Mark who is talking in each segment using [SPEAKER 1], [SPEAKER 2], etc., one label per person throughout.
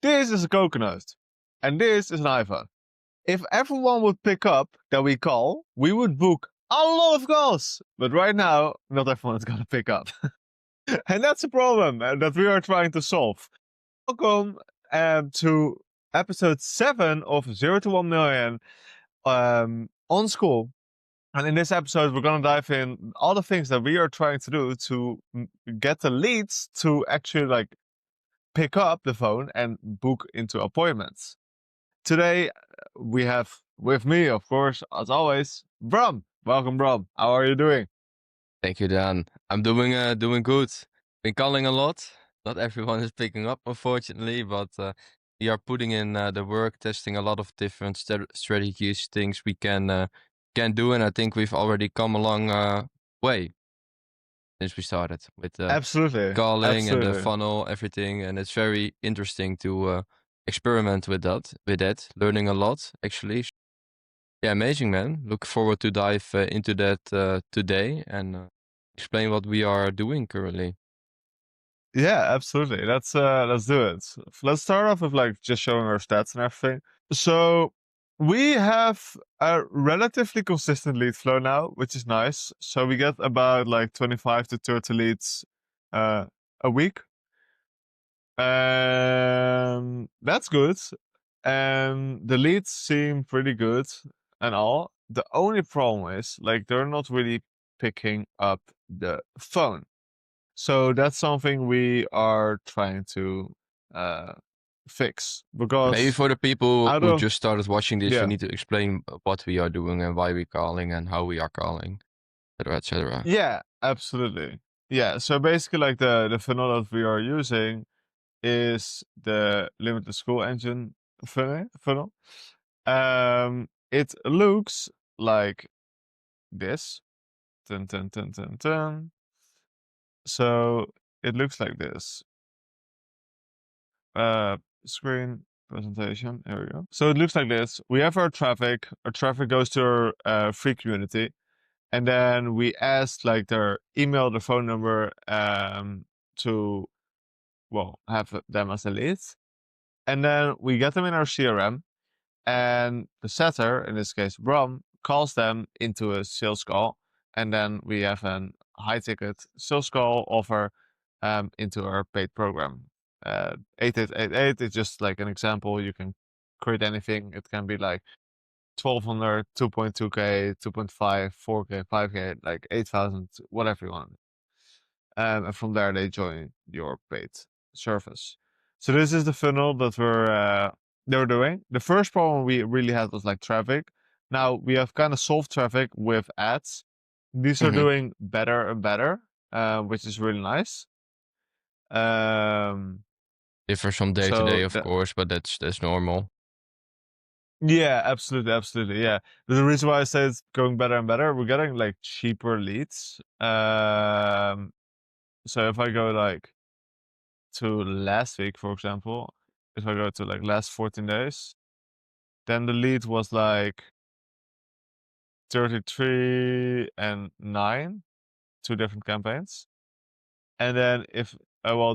[SPEAKER 1] This is a coconut. And this is an iPhone. If everyone would pick up that we call, we would book a lot of calls. But right now, not everyone is going to pick up. And that's a problem that we are trying to solve. Welcome to episode 7 of 0 to 1 million on Skool. And in this episode, we're going to dive in all the things that we are trying to do to get the leads to actually pick up the phone and book into appointments. Today, we have with me, of course, as always, Bram. Welcome, Bram. How are you doing?
[SPEAKER 2] Thank you, Dan. I'm doing good. Been calling a lot. Not everyone is picking up, unfortunately, but we are putting in the work, testing a lot of different strategies, things we can do, and I think we've already come a long way since we started with
[SPEAKER 1] Absolutely.
[SPEAKER 2] calling and the
[SPEAKER 1] Absolutely.
[SPEAKER 2] funnel, everything, and it's very interesting to experiment with that, learning a lot actually. Yeah, amazing, man. Look forward to dive into that today and explain what we are doing currently.
[SPEAKER 1] Yeah, absolutely. Let's do it. Let's start off with just showing our stats and everything. So we have a relatively consistent lead flow now, which is nice. So we get about 25 to 30 leads a week. That's good. And the leads seem pretty good and all. The only problem is they're not really picking up the phone. So that's something we are trying to fix
[SPEAKER 2] Maybe
[SPEAKER 1] because
[SPEAKER 2] for the people
[SPEAKER 1] out
[SPEAKER 2] who
[SPEAKER 1] of
[SPEAKER 2] just started watching this, we
[SPEAKER 1] yeah
[SPEAKER 2] need to explain what we are doing and why we're calling and how we are calling, etc., etc.
[SPEAKER 1] yeah absolutely yeah. So basically, the funnel that we are using is the limited school engine funnel. It looks like this. Dun, dun, dun, dun, dun. So it looks like this. Screen presentation. Here we go. So it looks like this. We have our traffic. Our traffic goes to our free community, and then we ask their email, their phone number, to have them as a lead, and then we get them in our CRM, and the setter, in this case Brom, calls them into a sales call, and then we have a high ticket sales call offer into our paid program. 8888 is just like an example. You can create anything. It can be 1200, 2.2k, 2.5, 4k, 5k, 8,000, whatever you want. And from there they join your paid service. So this is the funnel that they're doing. The first problem we really had was traffic. Now we have kind of solved traffic with ads. These are
[SPEAKER 2] Mm-hmm.
[SPEAKER 1] doing better and better, which is really nice.
[SPEAKER 2] Differs from day to
[SPEAKER 1] So
[SPEAKER 2] day, of course, but that's normal.
[SPEAKER 1] yeah, absolutely, absolutely, yeah. The reason why I say it's going better and better, we're getting cheaper leads. So if I go to last week, for example, if I go to last 14 days, then the lead was 33 and 9, two different campaigns. And then if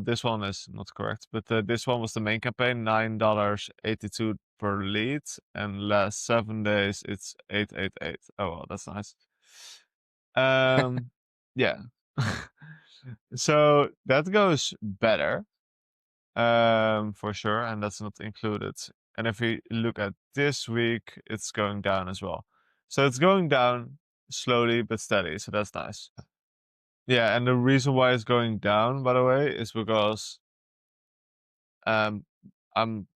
[SPEAKER 1] this one is not correct, but this one was the main campaign, $9.82 per lead, and last 7 days it's 888. Oh well, that's nice. Yeah. So that goes better, for sure, and that's not included. And if we look at this week, it's going down as well. So it's going down slowly but steady. So that's nice. Yeah, and the reason why it's going down, by the way, is because um, I'm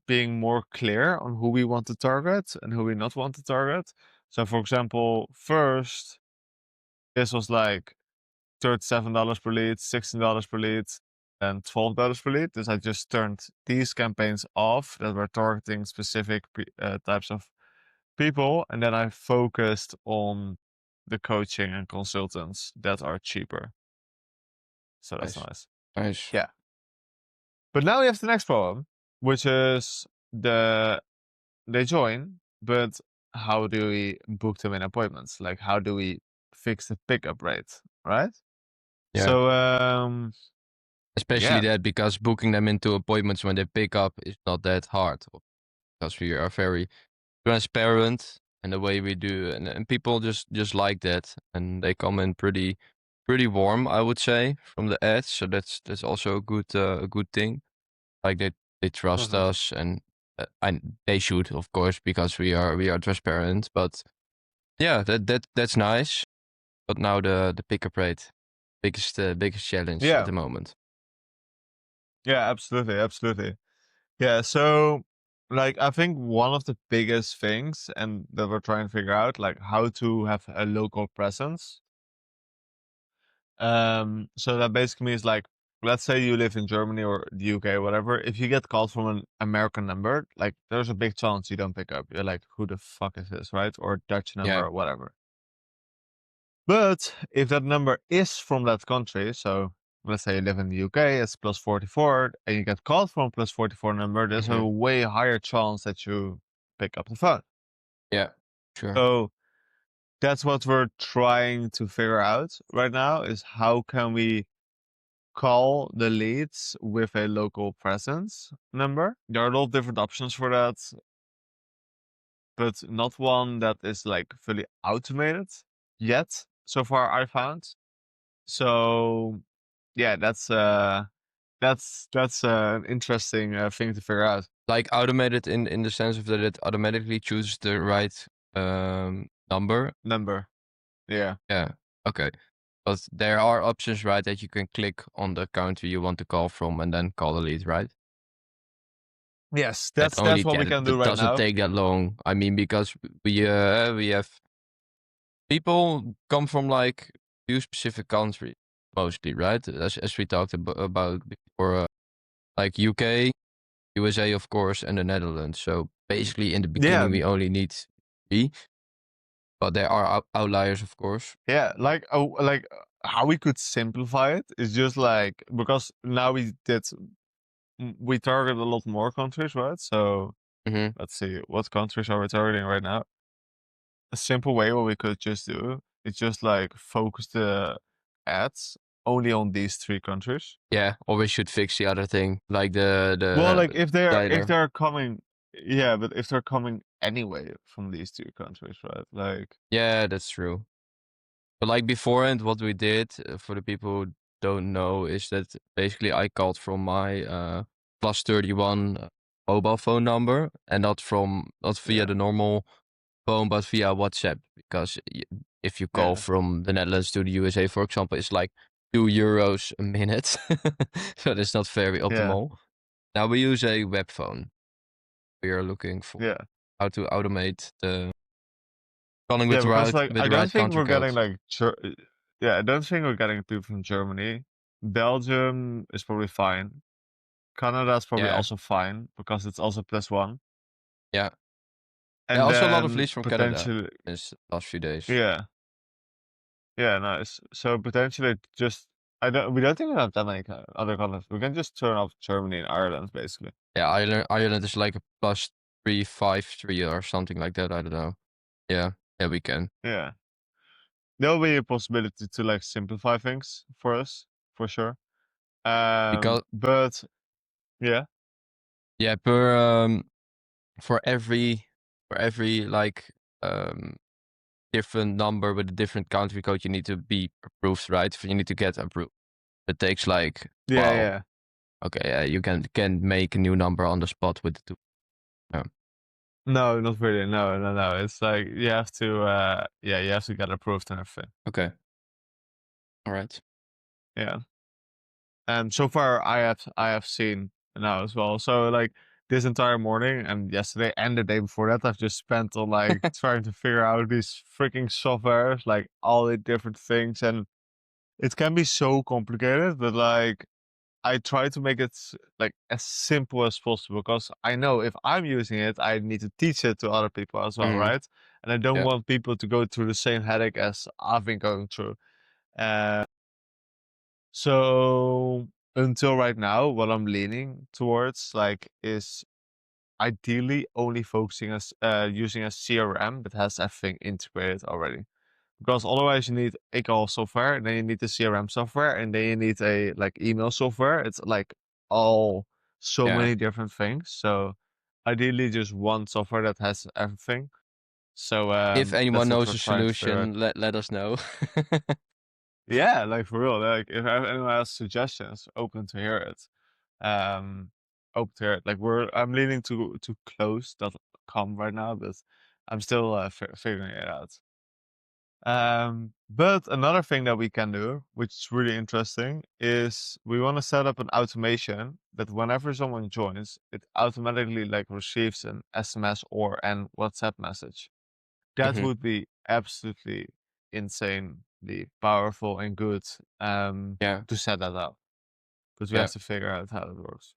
[SPEAKER 1] being more clear on who we want to target and who we not want to target. So, for example, first, this was $37 per lead, $16 per lead, and $12 per lead. This I just turned these campaigns off that were targeting specific types of people, and then I focused on the coaching and consultants that are cheaper. So that's
[SPEAKER 2] Nice,
[SPEAKER 1] nice.
[SPEAKER 2] nice.
[SPEAKER 1] Yeah. But now we have the next problem, which is they join, but how do we book them in appointments? How do we fix the pickup rate, right?
[SPEAKER 2] Yeah.
[SPEAKER 1] So
[SPEAKER 2] Especially
[SPEAKER 1] Yeah.
[SPEAKER 2] that because booking them into appointments when they pick up is not that hard because we are very transparent in the way we do, and people just like that, and they come in pretty warm, I would say, from the ads. So that's also a good thing. Like they trust
[SPEAKER 1] Uh-huh.
[SPEAKER 2] us, and they should, of course, because we are transparent. But yeah, that's nice. But now the pickup rate, biggest challenge at
[SPEAKER 1] Yeah.
[SPEAKER 2] the moment.
[SPEAKER 1] Yeah, absolutely, absolutely. Yeah, so like I think one of the biggest things and that we're trying to figure out like how to have a local presence. So that basically means like let's say you live in Germany or the UK or whatever, if you get called from an American number, like there's a big chance you don't pick up. You're like, who the fuck is this, right? Or Dutch number
[SPEAKER 2] Yeah.
[SPEAKER 1] or whatever. But if that number is from that country, so let's say you live in the UK, it's plus 44, and you get called from plus 44 number, there's
[SPEAKER 2] Hmm.
[SPEAKER 1] a way higher chance that you pick up the phone.
[SPEAKER 2] Yeah. Sure.
[SPEAKER 1] So that's what we're trying to figure out right now is how can we call the leads with a local presence number. There are a lot of different options for that, but not one that is like fully automated yet so far I found. So yeah, that's an interesting thing to figure out.
[SPEAKER 2] Like automated in the sense of that it automatically chooses the right number.
[SPEAKER 1] Number. Yeah.
[SPEAKER 2] Yeah. Okay. But there are options, right, that you can click on the country you want to call from and then call the lead, right?
[SPEAKER 1] Yes,
[SPEAKER 2] That
[SPEAKER 1] that's
[SPEAKER 2] only,
[SPEAKER 1] what
[SPEAKER 2] yeah,
[SPEAKER 1] we can do
[SPEAKER 2] that
[SPEAKER 1] right
[SPEAKER 2] doesn't
[SPEAKER 1] now.
[SPEAKER 2] take that long. I mean, because we have people come from like few specific countries mostly, right? As we talked about before, like UK, USA, of course, and the Netherlands. So basically, in the
[SPEAKER 1] Yeah,
[SPEAKER 2] beginning, we only need three, but there are outliers, of course.
[SPEAKER 1] yeah. Like how we could simplify it is just like because now we target a lot more countries, right? So
[SPEAKER 2] Hmm.
[SPEAKER 1] let's see, what countries are we targeting right now? A simple way what we could just do is just like focus the ads only on these three countries.
[SPEAKER 2] Yeah, or we should fix the other thing, like
[SPEAKER 1] Well,
[SPEAKER 2] the
[SPEAKER 1] like if
[SPEAKER 2] dialer.
[SPEAKER 1] they're coming, yeah, but if they're coming anyway from these two countries, right? Like,
[SPEAKER 2] Yeah, that's true. But like beforehand, what we did for the people who don't know is that basically I called from my plus 31 mobile phone number and not via
[SPEAKER 1] yeah,
[SPEAKER 2] the normal phone, but via WhatsApp. Because if you call
[SPEAKER 1] yeah,
[SPEAKER 2] from the Netherlands to the USA, for example, it's like €2 a minute. So that's not very
[SPEAKER 1] yeah,
[SPEAKER 2] optimal. Now we use a web phone. We are looking for
[SPEAKER 1] yeah,
[SPEAKER 2] how to automate the calling
[SPEAKER 1] yeah. Because like
[SPEAKER 2] with
[SPEAKER 1] I
[SPEAKER 2] the
[SPEAKER 1] don't
[SPEAKER 2] right
[SPEAKER 1] think
[SPEAKER 2] country
[SPEAKER 1] we're getting
[SPEAKER 2] codes.
[SPEAKER 1] like, yeah, I don't think we're getting people from Germany. Belgium is probably fine. Canada is probably
[SPEAKER 2] Yeah,
[SPEAKER 1] also fine because it's also plus one.
[SPEAKER 2] yeah. Yeah,
[SPEAKER 1] And
[SPEAKER 2] also a lot of
[SPEAKER 1] then
[SPEAKER 2] leads from Canada
[SPEAKER 1] potentially,
[SPEAKER 2] this last few days.
[SPEAKER 1] yeah, yeah, nice. So potentially just we don't even have that many other countries. We can just turn off Germany and Ireland basically.
[SPEAKER 2] Yeah, Ireland is like a plus 353 or something like that. I don't know. Yeah, yeah, we can.
[SPEAKER 1] Yeah. There'll be a possibility to like simplify things for us, for sure.
[SPEAKER 2] Because
[SPEAKER 1] But yeah,
[SPEAKER 2] yeah, for every like um different number with a different country code, you need to be approved, right? You need to get approved. It takes like,
[SPEAKER 1] yeah,
[SPEAKER 2] wow.
[SPEAKER 1] yeah.
[SPEAKER 2] Okay, yeah, you can make a new number on the spot with the two. Yeah.
[SPEAKER 1] No, not really. No, no, no. It's like you have to yeah, you have to get approved and everything.
[SPEAKER 2] Okay. All right.
[SPEAKER 1] Yeah. And so far I have seen now as well. So like this entire morning and yesterday and the day before that I've just spent on like trying to figure out these freaking softwares, like all the different things, and it can be so complicated, but like I try to make it like as simple as possible because I know if I'm using it, I need to teach it to other people as well,
[SPEAKER 2] Hmm.
[SPEAKER 1] right? And I don't
[SPEAKER 2] Yeah.
[SPEAKER 1] want people to go through the same headache as I've been going through. Uh, so until right now, what I'm leaning towards like is ideally only focusing as using a CRM that has everything integrated already. because otherwise you need a call software, and then you need the CRM software, and then you need a like email software. It's like all so
[SPEAKER 2] Yeah.
[SPEAKER 1] many different things. So ideally just one software that has everything. So
[SPEAKER 2] If anyone
[SPEAKER 1] that's what
[SPEAKER 2] knows
[SPEAKER 1] we're
[SPEAKER 2] a
[SPEAKER 1] trying to figure out.
[SPEAKER 2] solution, let us know.
[SPEAKER 1] Yeah, like for real. Like if anyone has suggestions, open to hear it. Um open to hear it. Like I'm leaning to close.com right now, but I'm still figuring it out. But another thing that we can do, which is really interesting, is we want to set up an automation that whenever someone joins, it automatically like receives an SMS or an WhatsApp message. That
[SPEAKER 2] Mhm.
[SPEAKER 1] would be absolutely insanely powerful and good
[SPEAKER 2] Yeah.
[SPEAKER 1] to set that up. But we
[SPEAKER 2] Yeah.
[SPEAKER 1] have to figure out how it works.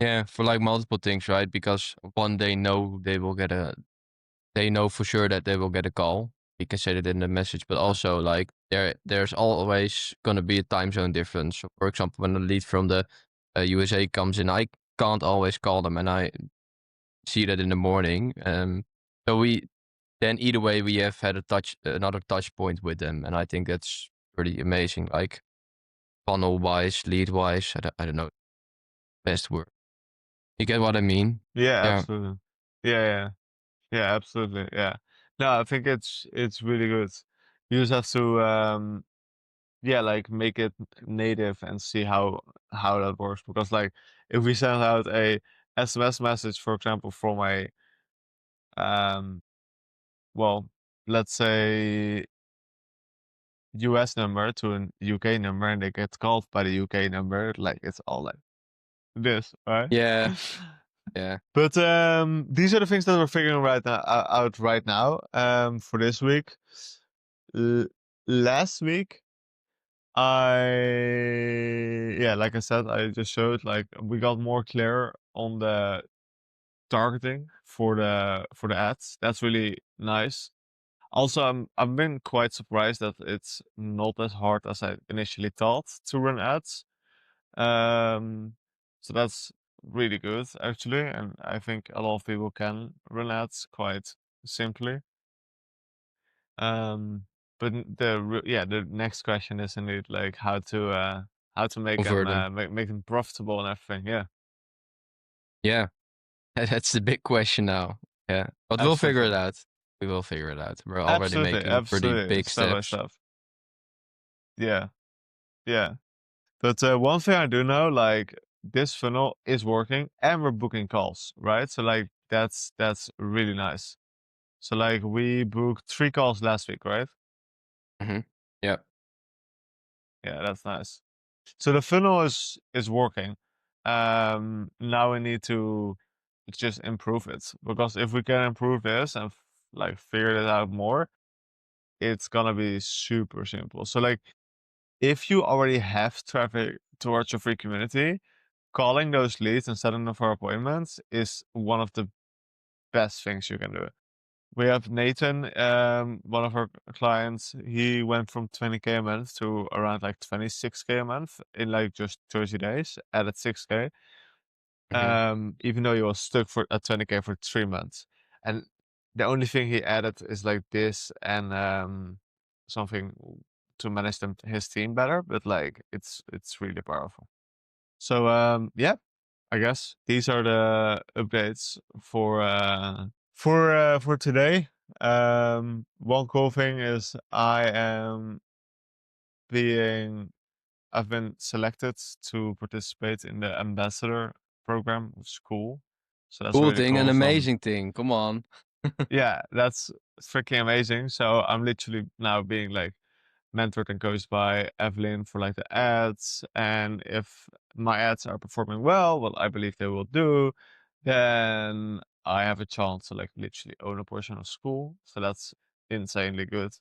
[SPEAKER 2] Yeah, for like multiple things, right? Because one, they know for sure that they will get a call. You can say that in the message, but
[SPEAKER 1] Uh,
[SPEAKER 2] also like there's always gonna be a time zone difference. So for example, when a lead from the USA comes in, I can't always call them, and I see that in the morning. So we then either way we have had another touch point with them, and I think that's pretty amazing. Like funnel wise, lead wise, I don't know best word. You get what I mean?
[SPEAKER 1] yeah,
[SPEAKER 2] Yeah.
[SPEAKER 1] absolutely. Yeah, yeah. Yeah, absolutely. Yeah. No, I think it's really good. You just have to yeah, like make it native and see how that works. Because like if we send out a SMS message, for example, from a um well, let's say US number to an UK number and they get called by the UK number, like it's all like this, right?
[SPEAKER 2] Yeah. Yeah.
[SPEAKER 1] But these are the things that we're figuring out right now for this week. L- Last week yeah, like I said, I just showed like we got more clear on the targeting for the ads. That's really nice. Also, I've been quite surprised that it's not as hard as I initially thought to run ads. Um, so that's really good actually, and I think a lot of people can run ads quite simply. But yeah, the next question is indeed like how to make them
[SPEAKER 2] Convert them.
[SPEAKER 1] make them profitable and everything. Yeah,
[SPEAKER 2] Yeah. That's the big question now. Yeah. But we'll figure it
[SPEAKER 1] absolutely,
[SPEAKER 2] out. We will figure it out. We're already
[SPEAKER 1] absolutely,
[SPEAKER 2] making pretty
[SPEAKER 1] absolutely,
[SPEAKER 2] big
[SPEAKER 1] step by
[SPEAKER 2] steps.
[SPEAKER 1] step. Yeah, yeah. But one thing I do know, like this funnel is working, and we're booking calls, right? So like that's really nice. So like we booked 3 calls last week, right?
[SPEAKER 2] Hmm. Yeah.
[SPEAKER 1] Yeah, that's nice. So the funnel is working. Now we need to just improve it because if we can improve this and like figure it out more, it's gonna be super simple. So like if you already have traffic towards your free community, calling those leads and setting them for appointments is one of the best things you can do. We have Nathan, one of our clients. He went from 20K a month to around like 26K a month in like just 30 days, added 6K.
[SPEAKER 2] Hmm.
[SPEAKER 1] Even though he was stuck for at 20K for 3 months. And the only thing he added is like this and something to manage his team better, but like it's really powerful. So yeah, I guess these are the updates for today. One cool thing is I've been selected to participate in the ambassador program of Skool. So that's
[SPEAKER 2] Cool
[SPEAKER 1] really
[SPEAKER 2] thing, an
[SPEAKER 1] cool. So
[SPEAKER 2] amazing thing. Come on.
[SPEAKER 1] yeah, that's freaking amazing. So I'm literally now being like mentored and coached by Evelyn for like the ads. And if my ads are performing well, what I believe they will do, then I have a chance to like literally own a portion of Skool. So that's insanely good.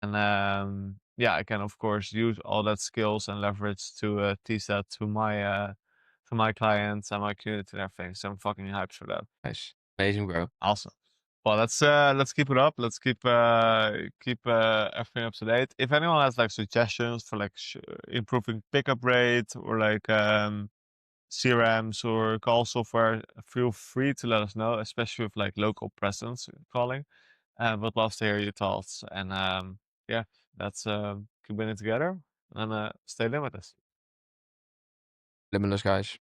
[SPEAKER 1] And yeah, I can of course use all that skills and leverage to teach that to my clients and my community and everything. So I'm fucking hyped for that.
[SPEAKER 2] Nice. Amazing, bro.
[SPEAKER 1] Awesome. Well, let's keep it up. Let's keep everything up to date. If anyone has like suggestions for like improving pickup rate or like CRMs or call software, feel free to let us know, especially with like local presence calling. Would love to hear your thoughts. And yeah, let's keep winning together and stay limitless.
[SPEAKER 2] Limitless, guys.